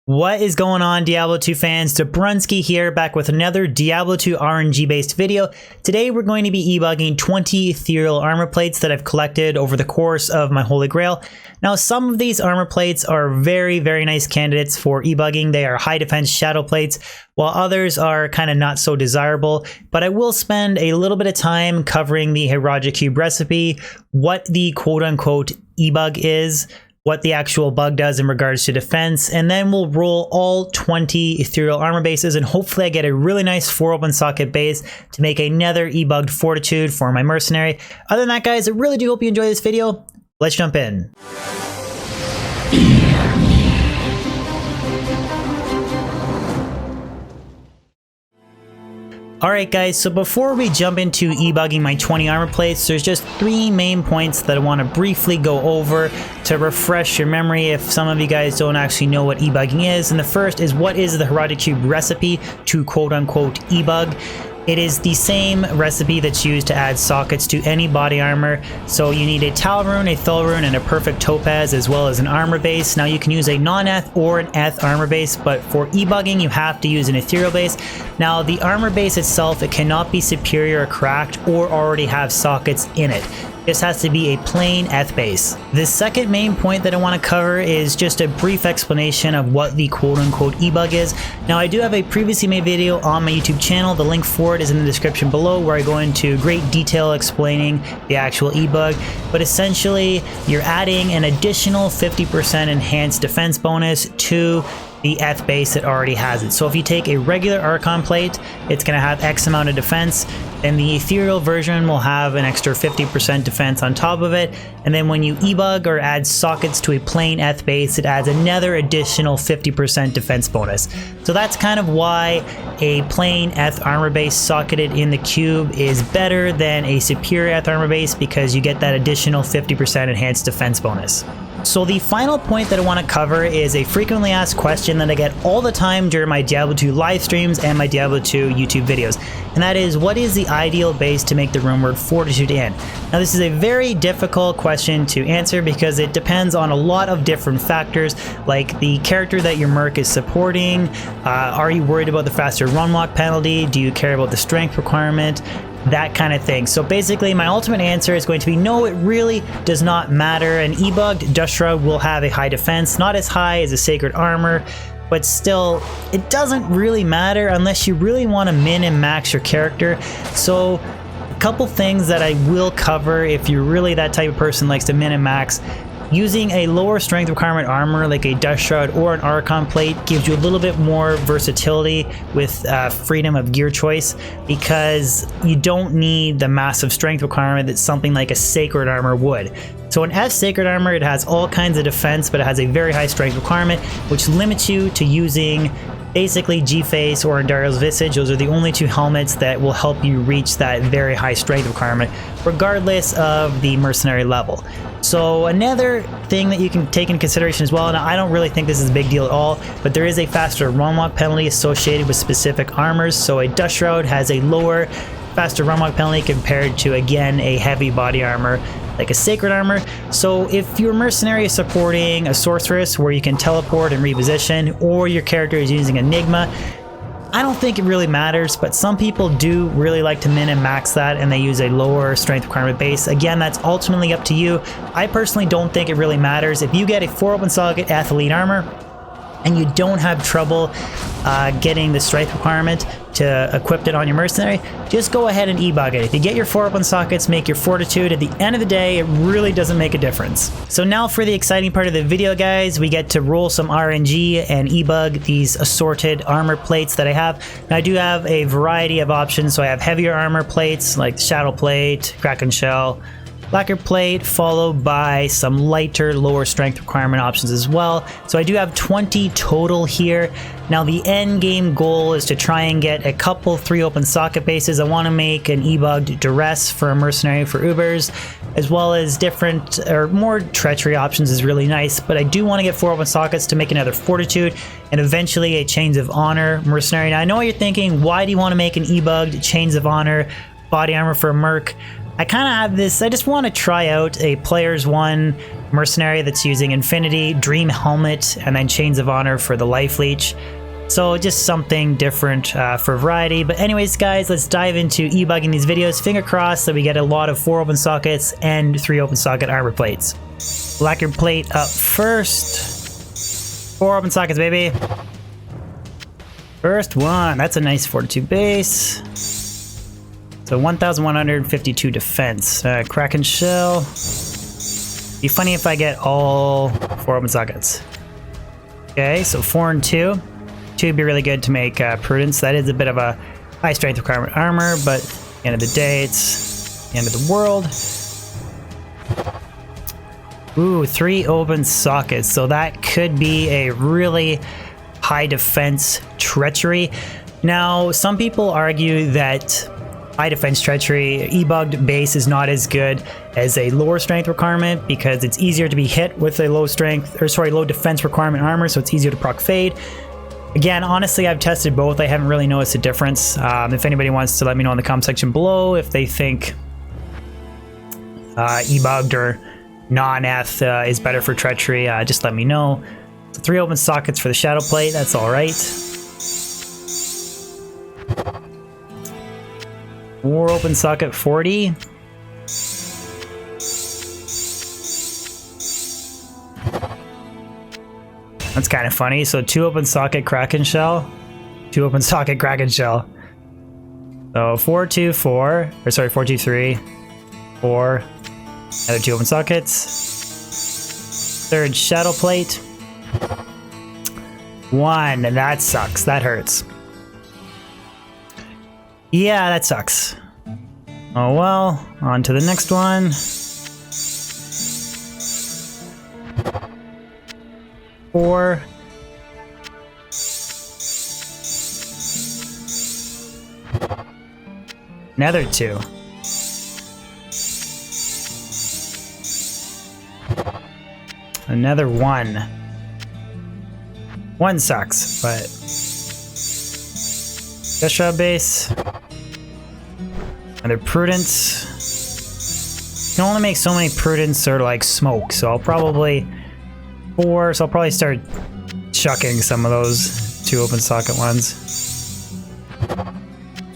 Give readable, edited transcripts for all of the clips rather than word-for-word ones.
What is going on, Diablo 2 fans? Dobrunsky here, back with another Diablo 2 RNG based video. Today we're going to be ebugging 20 ethereal armor plates that I've collected over the course of my Holy Grail. Now, some of these armor plates are very nice candidates for ebugging. They are high defense shadow plates, while others are kind of not so desirable. But I will spend a little bit of time covering the Heroic Cube recipe, what the quote-unquote ebug is, what the actual bug does in regards to defense, and then we'll roll all 20 ethereal armor bases, and hopefully I get a really nice 4 open socket base to make another ebugged fortitude for my mercenary. Other than that, guys, I really do hope you enjoy this video. Let's jump in. Alright guys, so before we jump into ebugging my 20 armor plates, there's just 3 main points that I want to briefly go over to refresh your memory if some of you guys don't actually know what ebugging is. And the first is, what is the Heroic Cube recipe to quote-unquote ebug? It is the same recipe that's used to add sockets to any body armor. So you need a Tal rune, a Thul rune, and a perfect topaz, as well as an armor base. Now you can use a non-eth or an eth armor base, but for ebugging you have to use an ethereal base. Now the armor base itself, it cannot be superior or cracked or already have sockets in it. This has to be a plain eth base. The second main point that I want to cover is just a brief explanation of what the quote-unquote ebug is. Now I do have a previously made video on my YouTube channel. The link for it is in the description below, where I go into great detail explaining the actual ebug. But essentially, you're adding an additional 50% enhanced defense bonus to the eth base that already has it. So if you take a regular Archon plate, it's going to have X amount of defense, and the ethereal version will have an extra 50% defense on top of it. And then when you ebug or add sockets to a plain eth base, it adds another additional 50% defense bonus. So that's kind of why a plain eth armor base socketed in the cube is better than a superior eth armor base, because you get that additional 50% enhanced defense bonus. So the final point that I want to cover is a frequently asked question that I get all the time during my Diablo 2 live streams and my Diablo 2 YouTube videos. And that is, what is the ideal base to make the runeward Fortitude in? Now this is a very difficult question to answer because it depends on a lot of different factors, like the character that your merc is supporting. Are you worried about the faster run walk penalty? Do you care about the strength requirement? That kind of thing. So basically my ultimate answer is going to be no, it really does not matter. An ebugged Dust Shroud will have a high defense, not as high as a Sacred Armor, but still it doesn't really matter unless you really want to min and max your character. So a couple things that I will cover if you're really that type of person likes to min and max. Using a lower strength requirement armor like a Dust Shroud or an Archon plate gives you a little bit more versatility with freedom of gear choice, because you don't need the massive strength requirement that something like a Sacred Armor would. So an F Sacred Armor, it has all kinds of defense, but it has a very high strength requirement, which limits you to using basically G-Face or Andariel's Visage. Those are the only 2 helmets that will help you reach that very high strength requirement, regardless of the mercenary level. So another thing that you can take into consideration as well, now I don't really think this is a big deal at all, but there is a faster run walk penalty associated with specific armors. So a Dust Shroud has a lower, faster run walk penalty compared to, again, a heavy body armor like a Sacred Armor. So if your mercenary is supporting a sorceress where you can teleport and reposition, or your character is using Enigma, I don't think it really matters, but some people do really like to min and max that, and they use a lower strength requirement base. Again, that's ultimately up to you. I personally don't think it really matters. If you get a 4 open socket athlete armor and you don't have trouble getting the strength requirement to equip it on your mercenary, just go ahead and ebug it. If you get your 4 open sockets, make your fortitude. At the end of the day, it really doesn't make a difference. So now for the exciting part of the video, guys, we get to roll some RNG and ebug these assorted armor plates that I have. Now I do have a variety of options. So I have heavier armor plates like Shadow Plate, Kraken Shell, lacquer plate, followed by some lighter, lower strength requirement options as well. So I do have 20 total here. Now the end game goal is to try and get a couple 3 open socket bases. I want to make an ebugged Duress for a mercenary for Ubers, as well as different or more treachery options is really nice, but I do want to get 4 open sockets to make another Fortitude and eventually a Chains of Honor mercenary. Now I know what you're thinking, why do you want to make an ebugged Chains of Honor body armor for a merc? I kind of have this, I just want to try out a player's one mercenary that's using Infinity, Dream Helmet, and then Chains of Honor for the Life Leech. So just something different for variety. But anyways, guys, let's dive into ebugging these videos. Finger crossed that we get a lot of 4 open sockets and 3 open socket armor plates. Lacquer plate up first. 4 open sockets, baby. First one. That's a nice Fortitude base. So 1,152 defense. Kraken shell. Be funny if I get all 4 open sockets. Okay, so 4 and 2. 2 would be really good to make Prudence. That is a bit of a high strength requirement armor, but at the end of the day, it's the end of the world. Ooh, 3 open sockets. So that could be a really high defense treachery. Now, some people argue that high defense treachery ebugged base is not as good as a lower strength requirement because it's easier to be hit with a low defense requirement armor, so it's easier to proc fade. Again, honestly, I've tested both. I haven't really noticed a difference. If anybody wants to let me know in the comment section below if they think ebugged or non-eth is better for treachery, just let me know. So 3 open sockets for the shadow plate, that's all right. 4 open socket 40. That's kind of funny. So 2 open socket Kraken shell, 2 open socket Kraken shell. So 4, 2, 4, or sorry, 4, 2, 3, 4. Another 2 open sockets. 3rd shadow plate. 1. That sucks. That hurts. Yeah, that sucks. Oh well. On to the next one. 4. Another 2. Another 1. 1 sucks, but Joshua base. Another Prudence. You can only make so many Prudence or like smoke, so I'll probably 4, so I'll probably start chucking some of those 2 open socket ones.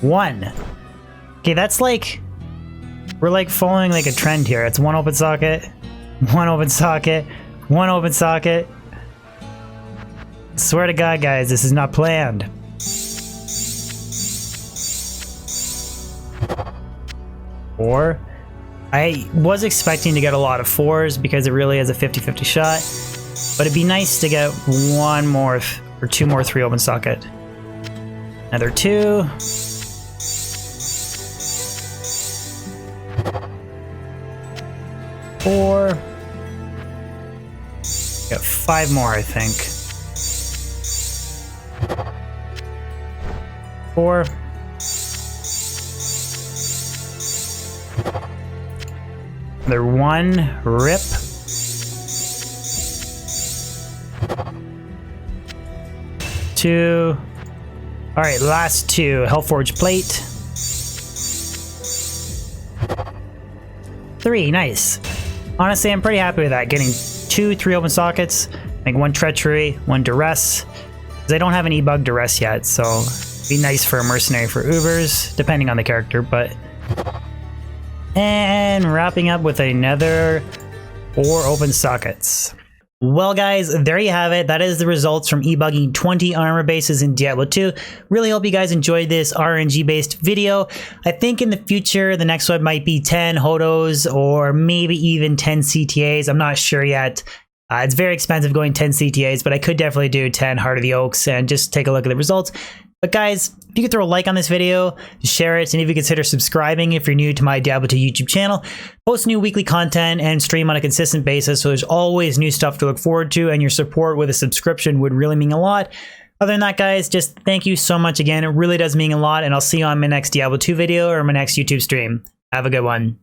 1. Okay, that's like, we're like following like a trend here. It's 1 open socket, 1 open socket, 1 open socket. Swear to God, guys, this is not planned. 4. I was expecting to get a lot of 4s because it really is a 50-50 shot. But it'd be nice to get 1 more or 2 more 3 open socket. Another 2. 4. Got 5 more, I think. 4. Another 1. Rip. 2. All right, last 2. Hellforge plate. 3. Nice. Honestly, I'm pretty happy with that. Getting 2 3 open sockets, like 1 treachery, 1 duress. Because I don't have an ebug duress yet, so it'd be nice for a mercenary for Ubers, depending on the character. But and wrapping up with another 4 open sockets. Well guys, there you have it. That is the results from ebugging 20 armor bases in Diablo 2. Really hope you guys enjoyed this RNG based video. I think in the future, the next one might be 10 Hodos or maybe even 10 CTAs. I'm not sure yet. It's very expensive going 10 CTAs, but I could definitely do 10 Heart of the Oaks and just take a look at the results. But guys, if you could throw a like on this video, share it, and if you consider subscribing if you're new to my Diablo 2 YouTube channel, post new weekly content and stream on a consistent basis, so there's always new stuff to look forward to, and your support with a subscription would really mean a lot. Other than that, guys, just thank you so much again. It really does mean a lot, and I'll see you on my next Diablo 2 video or my next YouTube stream. Have a good one.